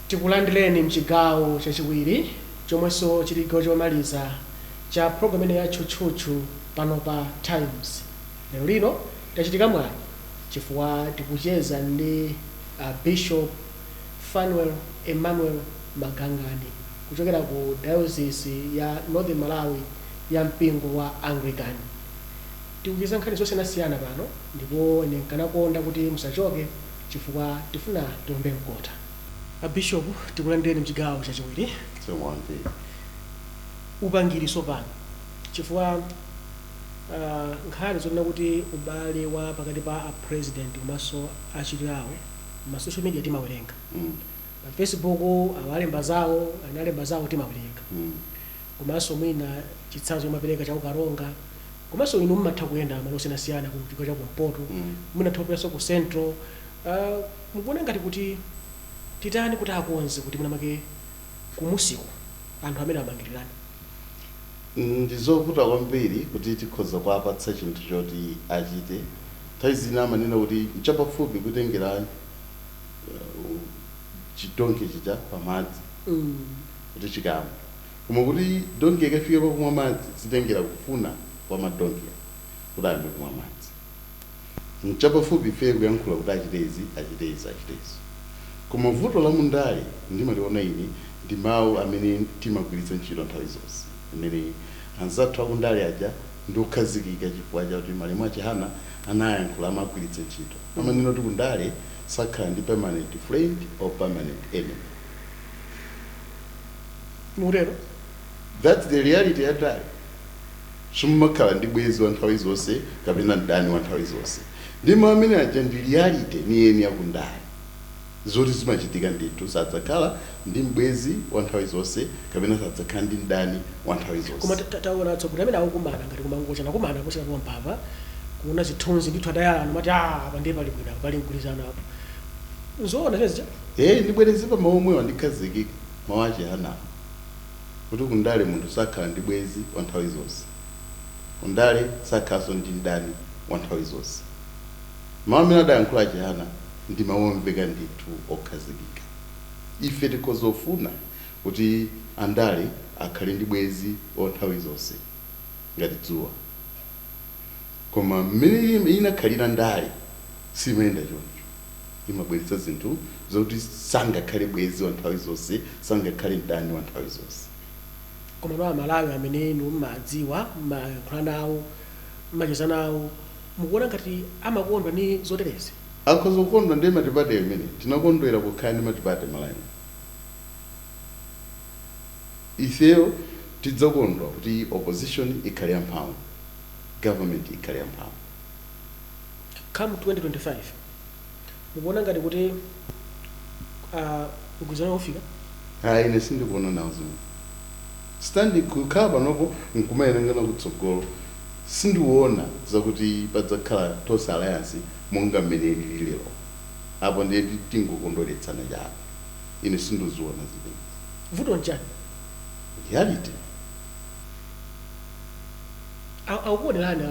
tikulandireni mchigawo chachiwiri chomweso chiligo chomaliza cha programu ya Tchutchutchu pano pa Times. Lero lino tachitika mwayi chifukwa tikucheza ndi Bishop Fanuel Magangani kuchokera ku diocese ya Northern Malawi ya mpingo wa Anglican. Tikucheza nkhani zosiyanasiyana pano ndipo ine nkanakonda kuti musachoke chifukwa tifuna tiombe mkota. Bishop, tikulandireni mchigawo chachiwiri. Upangiriso pano chifukwa nkhani zonena kuti ubale wa pakati pa president komanso achitirawo ma social media timawerenga. Pa Facebook awalemba zawo, analemba zawo timawerenga. Komanso mwina chitsanzo chomapereka cha ukaronga. Komanso inu mmatha kuyenda malo osiyanasiyana ku chigawo cha kumpoto. Mwina thopeso ku central. Mukuona ngati kuti titani kuti akonze kuti munamake kumusiku anthu amene amangirirani. Ndizovuta kwambiri kuti tikhoza kuapatsa chinthu choti achite. Nthawi zina amanena kuti nchapafupi kutengera chidonki chija pamadzi kuti chikama. Koma kuti donki ikafika pakumwa madzi zitengera kufuna kwa madonki kuti ayambe kumwa madzi. Nchapafupi ife kuyankhula kuti achitezi. Koma vuto la mundale ndimaliona ine ndi mawu amene timagwiritsa ntchito nthawi zonse. Imene anzathu akundale aja ndi okhazikika chifukwa chakuti malemu achihana anayankhula amagwiritsa ntchito. Amanena kuti kundale sakhala ndi permanent friend or permanent enemy. Murero? That's the reality ya ndale. Simumakhala ndi bwezi wa nthawi zonse kapena mdani wa nthawi zonse. Ndimo amene aja ndi reality ni eni yakundale. Zoti zimachitika ndithu sadzakhala ndi mbwezi wa nthawi zonse kapena sadzakhala ndi mdani wa nthawi zonse. Koma taona tsopano amene akukumana ngati kumangocha nakumana kuchita kwa mpapa kuona zithunzi ndithu adayana mati apa ndiye pali bwino pali mgwirizano apo. Nzoona tezi. Ndibwereze pa mawu omwe wandikhazikika mawu achihana. Kuti kundale munthu sakhala ndi bwezi wa nthawi zonse. Kundale sakhalanso ndi mdani wa nthawi zonse. Mawu amene adayankhula achihana ndi mawu omveka ndithu okhazikika. Ife tikozofuna kuti andale akhale ndi bwezi wa nthawi zonse ngati dzuwa. Koma mmene inakhalira ndale simayenda choncho. Imabweretsa zinthu zokuti sangakhale bwezi wa nthawi zonse, sangakhale mdani wa nthawi zonse. Koma no Malawi amene inu mmadziwa mmayankhula nawo mmacheza nawo mukuona ngati amakondwa ni zoterezi. Akhozokondwa ndi matipate amene tinakondwera kukhala ndi matipate Malawi. Ifeyo tidzakondwa kuti opposition ikhale yamphamvu, government ikhale yamphamvu. Come 2025 mukuona ngati kuti mgwirizano ufika? Ine sindikuona nawo zimwe. Standing kukhala panopo nkumayang'ana kutsogolo. Sindiona zakuti padzakhala tonse alliance monga mmene ili lero. Apo ndiye tingokondweretsana chabe. Ine sindiziona zimene. Vuto njani? Reality. Akuonerani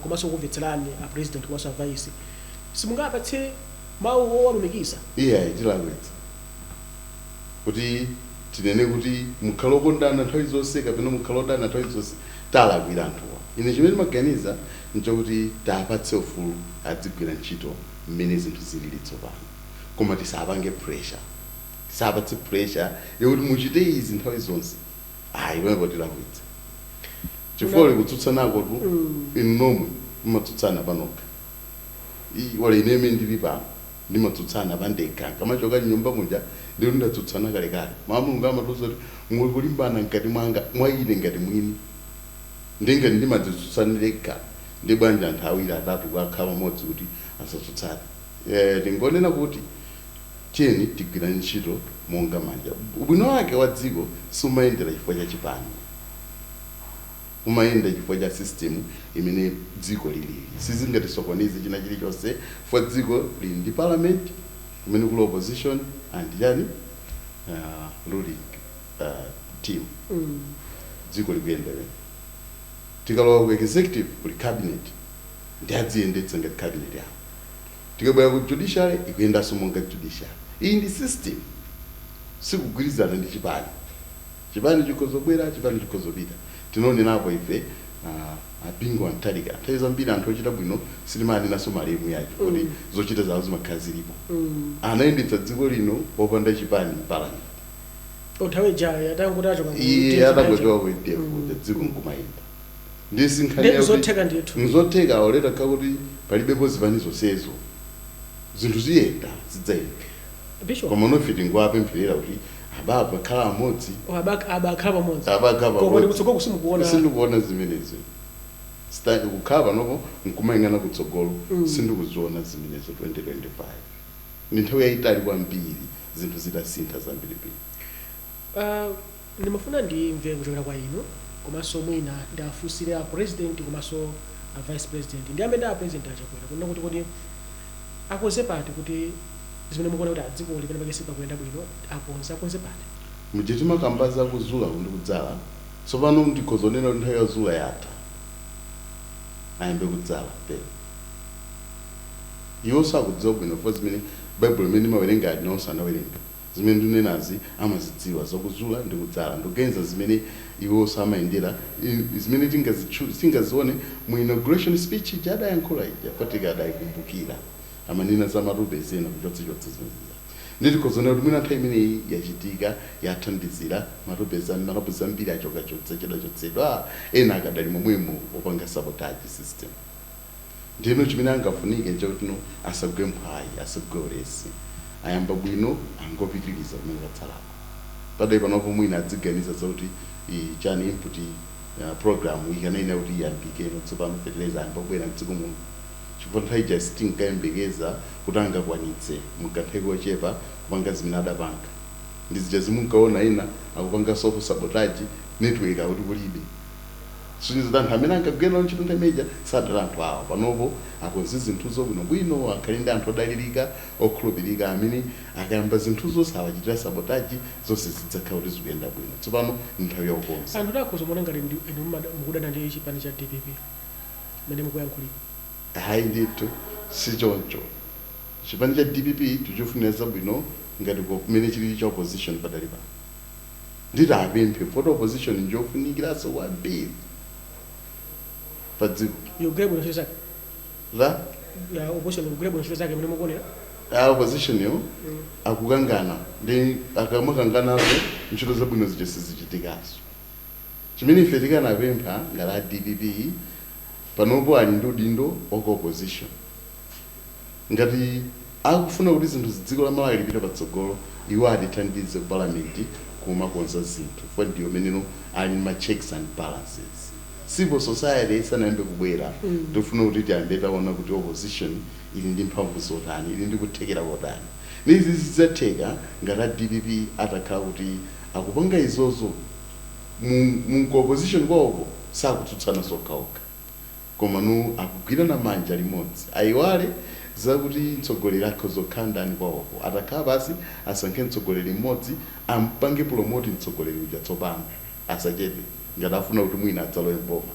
komanso kumvetserani president komanso vice. Simungapatse mawu owalumikisa. Tilawetsa. Kuti tinene kuti mukhala okondana nthawi zonse kapena mukhala odana nthawi zonse talakwira anthuwa. Ine chimene maganiza nchokuti tapatse ufulu adzigwira ntchito mmene zinthu zilili tsopano. Koma tisapange pressure. Tisapatse pressure yokuti muchite izi nthawi zonse. Pamenepo tilakwitsa. Chifukwa kutsutsanako tu inu nomwe mmatsutsana panokha. Wale ineme ndili pano ndimatsutsana pandekha. Kamachoka nyumba muja ndilo ndatsutsana kalekale. Mulungu amatiuza kuti muli kulimbana mkati mwanga mwa ine ngati mwini. Ndinga ndimadzitsutsanireka ndi bwanji anthu awiri atatu akhala pamodzi kuti asatsutsane. Tingonena kuti tiyeni tigwira ntchito monga manja. Ubwino wake wa dziko sumayendera chifukwa cha chipani. Umayenda chifukwa cha system imene dziko lilili. Sizingatisokoneze china chilichonse for dziko lili ndi parliament imene kuli opposition and ruling team. Dziko likuyenda bwino. Tikalowa ku executive kuli cabinet ndi adziyendetsa ngati cabinet yawo. Tikabwera ku judiciary ikuyendanso monga judiciary. Iyi ndi system sikugwirizana ndi chipani. Chipani chikozobwera, chipani chikozopita. Tinonenapo ife apingo antalika. Nthawi zambiri anthu ochita bwino silimali naso malemu yacho kuti zochita zawo zimakhala zilipo. Anayendetsa dziko lino opanda chipani parani. Othawe jaya atangotacho kwa Iye atangotacho kwa ndefo dziko nkumayenda. Ndisi nkhani ya zotheka ndithu. Nzotheka oleta kakuti palibepo zipanizo sezo. Zinthu ziyenda zidzayenda. Bishop. Koma nofiti ngwapemphera kuti ababa khala amodzi. Abakhala pamodzi. Abakhala koma ndikutsogolo kusimukuona. Sindikuona zimenezo. Start kukhava nopo nkumayangana kutsogolo sindikuziona zimenezo 2025. Ni nthawi yayitali kwambiri zinthu zitasintha zambiri. Ndimafuna ndimve kuchokera kwa inu komanso mwina ndafunsire a president komanso a vice president ndi amene a president achakwera kunena kuti akonze pati kuti zimene mukuona kuti adziko lipene pakesi pakuyenda bwino akonze pati. Mujeti makambaza kuzula ndi kudzala tsopano ndikhozonena nthawi ya zula yatha ayambe kudzala pera. Iwo sakudziwa bwino for zimene Bible imene mawerenga adinonso anawerenga zimene ndinenazi amazidziwa zokuzula ndi kudzala ndogenza zimene iwo samayendera zimene tingazione mu inauguration speech adayankhula ija patika adayikumbukira amanena za marubezi ena kuchotse zimene nditikhozonera kuti mwina nthawi imeneyi yachitika yathandizira marubezi ambiri achotsedwa ena akadali momwemo opanga sabotage system. Ndino chimene angafunike nchakuti asagwe mphwayi asagwe ulesi ayamba bwino angopitiriza kumene katsalako padai panopo mwina adziganiza zakuti chani input program ikanena kuti iyambike tsopano fertilizer ayamba bwera mdziko muno chifukwa nthawi ija sitingayembekeza kuti angakwanitse mukanthawi kochepa kupanga zimene adapanga ndi zija zimunkaona ina akupanga soft sabotage network akuti kulibe. Sunizo danthu amene ankagwera ntchito nthawi sadala anthu awo panopo akonze zinthu zabwinobwino akhale anthu odalirika okhulupirika amene akayamba zinthuzo sawachitira sabotage zonse zidzakhala kuti zikuyenda bwino. Tsopano nthawi yakukonza anthu akhozomuona ngati inu mukudana ndi chipani cha DPP mene mukuyankhulira. Hayi ndithu sichoncho chipani cha DPP tichofunira zabwino ngati kumene chili cha opposition padali pano nditi apemphe photo opposition njofunikiraso kwambiri padziko. Yogrebu ntchito zake. La? Ya opposition yogrebu ntchito zake mene mukuonera. Opposition yo akukangana ndi akamakanganazo ntchito zabwino zija sizichitikaso. Chimene ife tikanapempha ngati DPP panopo ali ndi udindo wako opposition. Ngati akufuna kuti zinthu zidziko la Malawi lipite patsogolo iwo atithandize ku parliament kumakonza zinthu for ndiyo meneno ali ma checks and balances. Civil society sanayambe kubwera tofuna kuti tiyambe taona kuti opposition ili ndi mphamvu zotani ili ndi kuthekera kotani. Nizi zidzatheka ngati DPP atakhala kuti akupanga izozo mu opposition kwako sakutsutsana sokhaokha koma akugwirana manja limodzi ayiwale zakuti mtsogoleri akhozokhala ndani kwako atakhala basi asankhe mtsogoleri mmodzi ampange promote mtsogoleri uja tsopano asachedwe ngati afuna kuti mwina adzalowe mboma.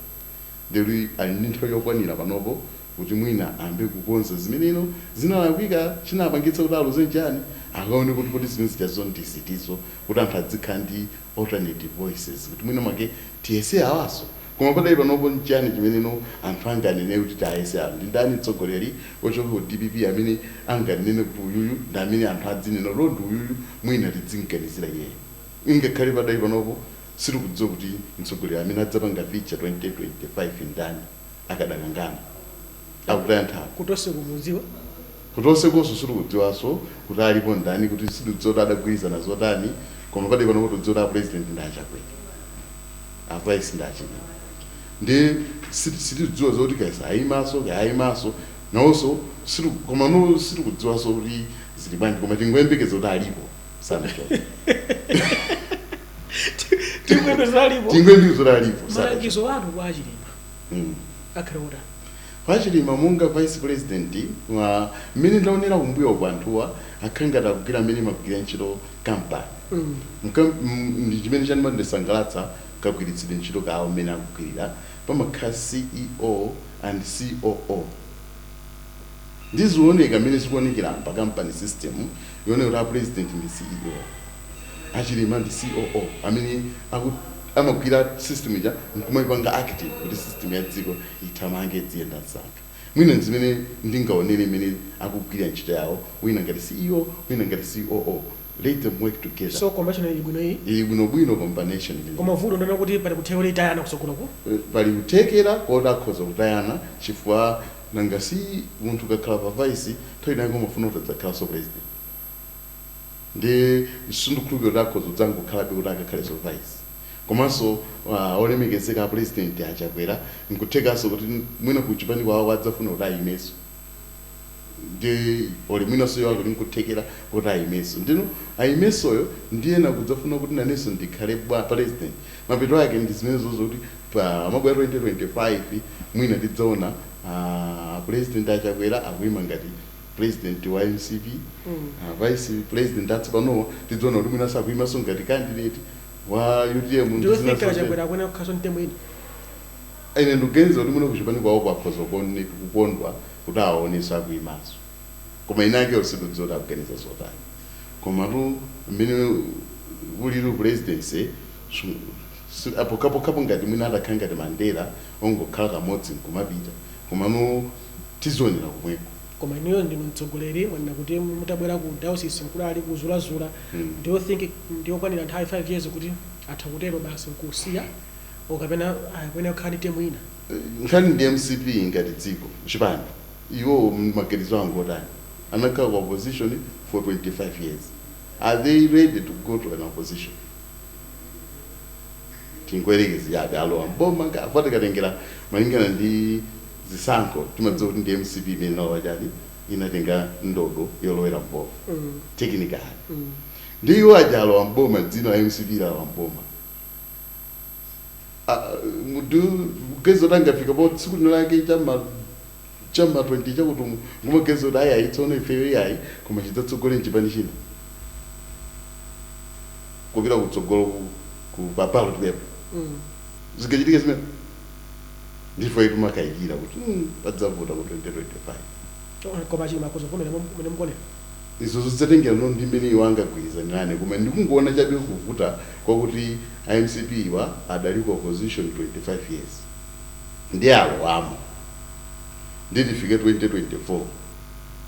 Ndiri ali ndi nthawi yokwanira panopo kuti mwina ambe kukonza zimeneno zinalakwika chinapangitsa kuti aluze njani akaone kuti zimene zichazo ndizitizo kuti anthu adzikhala ndi alternative voices kuti mwina make tiyese awaso koma padali panopo njani chimeneno anthu anganene kuti tayese awo ndi ndani mtsogoleri ochoka ku DPP amene anganene kuti uyuyu ndi amene anthu adzinena lo ndi uyuyu mwina tidzinganizira iyeyo. Ingakhale padali panopo sirikudziwa kuti mtsogoleri amene adzapanga feature 2025 ndani akadakangana akutaya nthawi Kutose kumudziwa. kutose koso sirikudziwaso kuti alipo ndani kuti sitidziwa kuti adagwirizana zotani koma padali panopo tidziwa kuti president ndachakwera vice ndachimira ndi sitidziwa zoti kaisa ayimaso nawonso koma sitikudziwaso kuti zili bwanji koma tingoyembekeza kuti alipo sanacho. Tingwembezo alipo. Malangizo anu kwa achilima. Akhaota. Pachilima munga vice president mmene ndaonera kumbuyo kwa anthuwa akhangata kugwira mmene magwira ntchito kampani. Ndi chimene chandisangalatsa kagwiritsidwe ntchito kawo mmene akugwirira pamakhala CEO and COO. Ndizioneka mmene zikuonekera pa company system yone kuti president ndi CEO. achilima ndi COO amene amagwira system ija nkumayipanga active kuti system ya dziko ithamange dziyenda msanga. Mwina zimene ndingaonere imene akugwira ntchito yawo, wina ngati CEO, wina ngati COO. Let them work together. So combination ili bwino iyi? Ili bwino combination ili. Koma vuto ndona kuti pali kuthekera itayana kusogolako? Pali kuthekera koda khoza kutayana chifukwa nanga si munthu kakhala pa vice nthawi inango mafuna utadzakhala so president. Ndi sundukhulupirira kuti akhoza kudzangokhalabe kuti akakhale so vice. Komanso olemekezeka president achakwera nkuthekanso kuti mwina kuchipani kwawo adzafuna kuti ayimeso. Ndi ole mwina so yawo nkuthekera kuti ayimeso. Ndino ayimesoyo ndiye nakudzafuna kuti nanenso ndikhale president. Mapeto ake ndi zimene zokuti pa mabwera 2025 mwina tidzaona president achakwera akuyima ngati president wa MCP, vice president atsopano tidzaona kuti mwina sakuyimaso ngati candidate wa UDM. Do you think achakwera akuna kukhaso mtemo ine? Ine ndikuganiza kuti mwina kuchipani kwawo kwakhoza kukondwa kuti aonesa akuyimaso. Koma inake usidudzota kuganiza zotani. Koma tu mmene uliri presidency apo kapo ngati mwina atakhala ngati Mandela ongokhala kamodzi nkumapita. Koma no tizonera kumweko. Koma iniyo ndinu mtsogoleri mwanena kuti mutabwera ku diocese mkulu ali kuzulazula. Do you think ndiyokwanira nthawi 5 years kuti atha kutero basi kusiya okapena akwena kukhala temu ina? Nkhani ndi MCP ngati dziko chipani iwo maganizo angu otani anakhala ku opposition for 25 years. Are they ready to go to an opposition? Tinkwerekezi yabe alowa mboma ngafati katengera malingana ndi zisankho timadziwa kuti ndi MCP imene nawajani inatenga ndodo yolowera mboma. Technically. Ndiyo ajalowa mboma dzino la MCP la mboma. Mudu gezo tangafika po tsiku lake chama 20 chakuti ngumagezo dai aitsono ifeyo yayi koma chidzatsogole chipani china. Kupita kutsogolo ku papalo tibepo. Zikachitika zimene ndifo itu makayikira kuti padzavuta ku 2025. Koma chima kuzofuna mene mkonera. Izo zitengera no ndi mene iwanga kwiza nane koma ndikungoona chabe kuvuta kwakuti MCP wa adali ku opposition 25 years. Ndialo wamo. Ndifike 2024.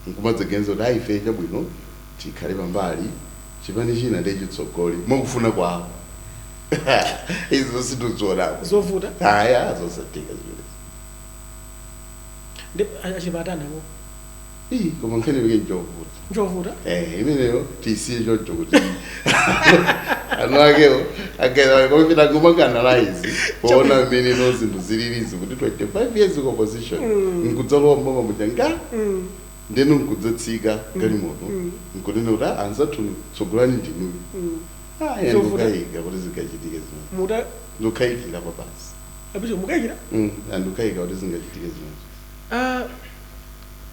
Nkumadzagenza kuti aife chabwino tikhale pambali chipani china ndechitsogole mukufuna kwawo. Izo situdzora. Zovuta? Aya zosatika zimene. Ndi achibatana ko. Koma nkhani wike njovuta. Njovuta? Imeneyo tisiye choncho kuti anwakewo akera kopita kumakanalize kuona mmene zinthu zililizo kuti 25 years ku opposition nkudzalowa mboma mujanga ndeno nkudzatsika galimoto nkunena kuti anzathu tsogolani ndinu. Ndikayika kuti zingachitike zimene. Muta ndikayikira pa basi. Abicho mukayikira? Ndikayika kuti zingachitike zimene.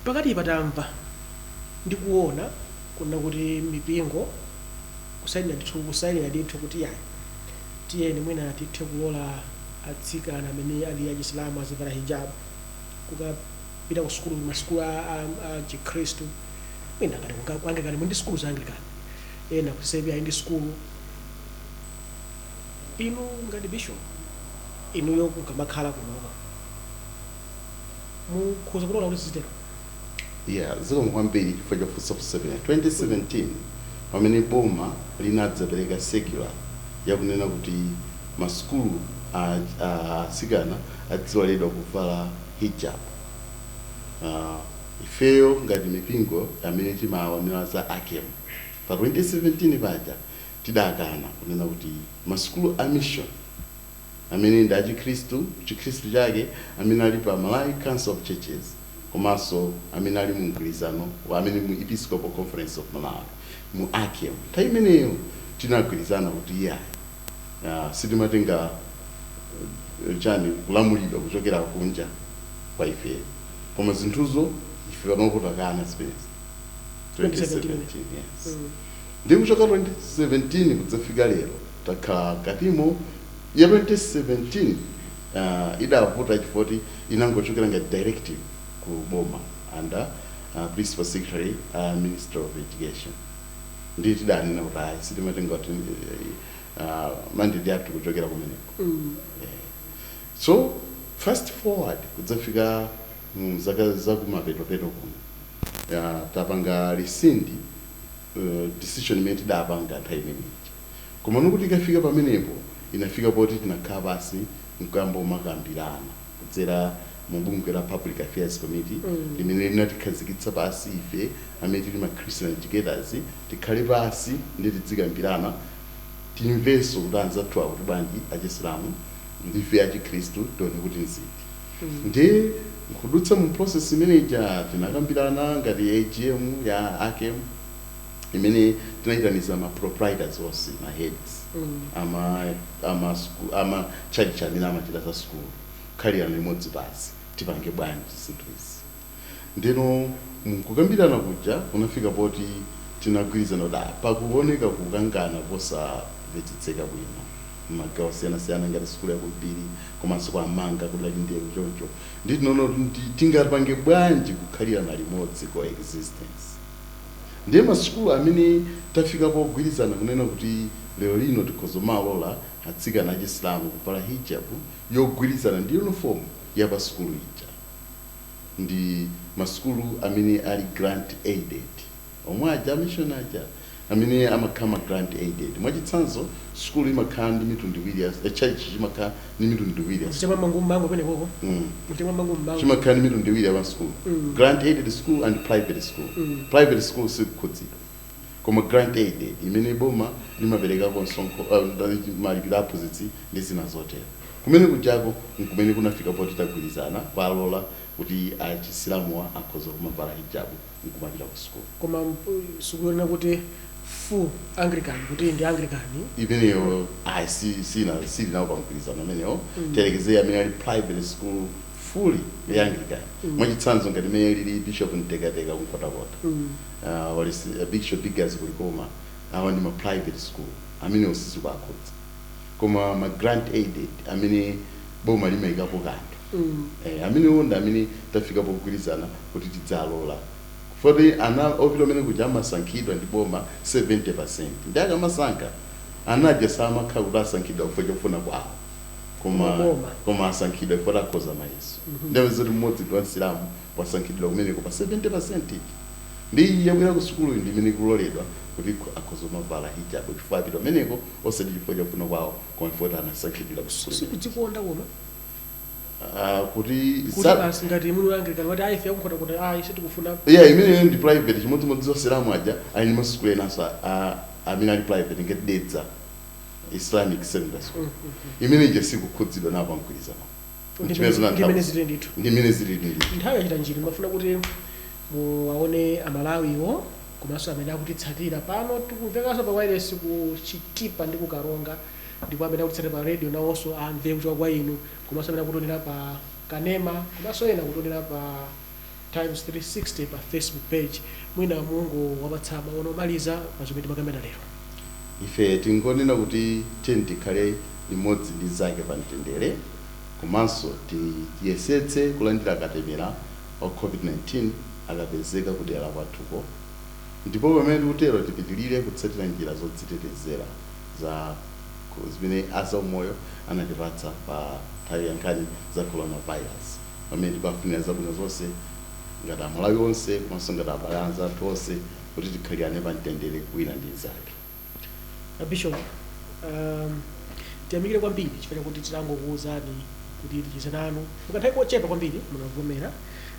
Pakati patamva ndikuona kuna kuti mipingo kusainira ndithu kuti yayi tiyeni mwina tithe kulola atsikana amene ali a Chisilamu azivala hijab kukapita ku sukulu masukulu a Chikhristu mwina ngati kuanglikana ndi sukulu za Anglikana ena kusevya ndi sukulu. Inu ngati bishop inuyo kukamakhala kunoka mukhoza kulola kuti zitero? Ziko mkwambiri chifukwa cha Fuso 2017 pamene boma linadzapereka secular yakunena kuti masukulu asikana adziwaledwa kuvala hijab. Ifeyo ngati mipingo amene timaonera za AKEM pa 2017 paja tidakana kunena kuti masukulu a mission amene ndi achikhristu chikhristu chake amene ali pa Malawi Council of Churches komanso amene ali mu mgwirizano amene mu Episcopal Conference of Malawi mu AKEM. Nthawi imeneyo tinagwirizana kuti sitimatenga chani kulamulidwa kuchokera kunja kwa ife koma zinthuzo ife panokutakana space 2017. Yes. Ndi kuchoka 2017 kudzafika lero takhala katimo ya 2017 idavuta chifoti inangochokera ngati directive ku boma under principal secretary Minister of Education. ndi tidanena kuti ayi sitimatenga kuti mandate athu kuchokera kumeneko. So fast forward kudzafika zaka zakumapetopeto kuno tapanga resindi decision imene tidapanga nthawi imeneyi. Koma nokuti ikafika pamenepo inafika poti tinakhala basi mkambo makambirana kudzera mubungwe la Public Affairs Committee limene linatikhazikitsa basi ife amene tili ma Christian educators tikhale basi ndi tidzikambirana timveso kuti anzathu awo kuti bwanji achisilamu ndi ife achikhristu tione kuti nziti. Ndi nkudutsa mu process imeneja tinakambirana ngati AGM ya AKM imene tinayitaniza ma proprietors onse ma heads ama church amene amachita za school khalirana limodzi basi tipange bwanji zinthu izi. Ndino mukukambirana kuja unafika poti tinagwirizana da pakuoneka kukangana posamvetsetseka bwino magawo osiyanasiyana ngati sikulu yakubiri komanso kwa manga kudali ndiye choncho ndi tinoona tingapange bwanji kukhalirana limodzi coexistence. Ndiye masukulu amene tafika pogwirizana kunena kuti lero lino tikhozomalola atsikana achisilamu kuvala hijabu yogwirizana ndi uniform ya pa skulu ija ndi masukulu amene ali grant aided omwe aja mission aja amene amakhala grant aided. Mwachitsanzo skulu imakhala ndi mitundu iwiri church imakhala ndi mitundu iwiri chimakhala ndi mitundu iwiri ya skulu grant aided school and private school. Private school sikukhudzidwa koma grant aided imene boma limaperekapo msonkho malipiro aphunzitsi ndi zina zotero. Kumene kujako nkumene kunafika poti tagwirizana palola kuti achisilamuwa akhoza kumavala hijabu nkumapita ku school. Koma sukulu kuti full Anglican kuti ndi Anglican imeneyo sili nawo pamgwirizano amenewo telekezera amene ali private school fully ya Anglican. Mwachitsanzo ngati imene lili Bishop Ntekateka kunkotakota wali Bishop Biggers kulikoma awa ndi ma private school amene osisi kwakhudza koma ma grant aided amene boma limayikapo kanthu amene onda amene tafika pogwirizana kuti tidzalola foti ana opita amene kuja amasankhidwa ndi boma 70% ndi akamasankha anaja samakhala kuti asankhidwa chifukwa chofuna kwawo koma asankhidwa chifukwa akhoza mayeso. Ndiye zoti mmodzi ndi wansilamu wasankhidwa kumeneko pa 70% ndi yabwera ku sukulu ndi imene kuloledwa kuti akhoza kumavala hijabu chifukwa apita kumeneko osati chifukwa chofuna kwawo koma chifukwa anasankhidwa ku sukulu. Sikudzikonda koma kuti basi ngati munthu Anglican wati ayi fiya kukhota kuti ayi sitikufuna imene ndi private chimodzimodzi osilamu aja ali ndi masukulu enanso amene ali private ngati dedza Islamic Secondary School imene ije sikukhudzidwa napo mgwirizano ndi imene zili nthawi yachita njiri mafuna kuti muwaone amalawiwo komanso amene akutitsatira pano tikumvekanso pa wireless ku Chitipa ndi ku Karonga ndipo amene akutitsatira pa radio nawonso amve kuchoka kwa inu komanso amene akutonera pa Kanema komanso ena akutonera pa Times 360 pa Facebook page. Mwina Mulungu wapatsa maono omaliza pa zomwe timakambirana lero. Ife tingonena kuti tikhale limodzi ndi zake pa mtendere komanso tiyesetse kulandira katemera wa COVID-19 akapezeka kudera kwathuko ndipo pamene tikutero tipitirire kutsatira njira zodzitetezera za zimene azaumoyo anatipatsa pa nthawi ya nkhani za coronavirus pamene tikufunira zabwino zonse ngati amalawi onse komanso ngati abale anzathu onse kuti tikhalirane pa mtendere wina ndi nzake. Bishop, tiyamikire kwambiri chifukwa kuti titangokuwuzani kuti ticheze nanu mukanthawi kochepa kwambiri munavomera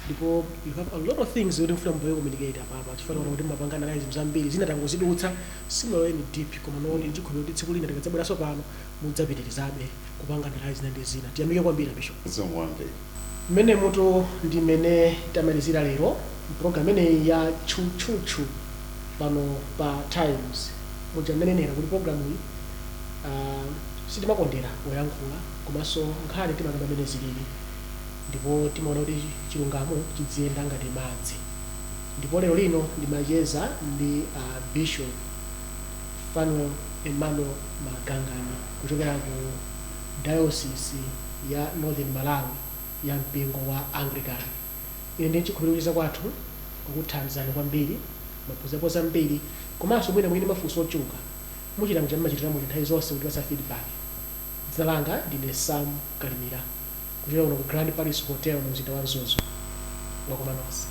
ndipo you have a lot of things kuti mfuna mboyo communicate apapa chifukwa kuti mapangana naye zambiri zina tangozidutsa simaloweni deep koma noni ndikhulupirira kuti tsiku lina tikadzabweranso pano mudzapitirizabe kupangana naye zina ndi zina. Tiyamike kwambiri Bishop. Mmene muto ndi mmene tamalizira lero program imeneyi ya Tchutchutchu pano pa Times. Mujamenenera kuti program iyi sitimakondera woyankhula komanso nkhani timakamba mmene zilili ndipo timaona kuti chilungamo chiziyenda ngati madzi. Ndipo lero lino ndimacheza ndi Bishop Fanuel Magangani kuchokera ku Diocese ya Northern Malawi ya mpingo wa Anglican. Ine ndi chikhulupiriro kwathu kukuthandizani kwambiri maphunzirapo zambiri komanso mwina mwini mafunso ochuluka muchita kuti mmachitira muti nthawi zonse kuti wasa feedback. Dzina langa ndine Sam Kalimira kuchokera kuno ku Grand Palace Hotel mu mzinda wa Mzuzu. Mwakoma nonse.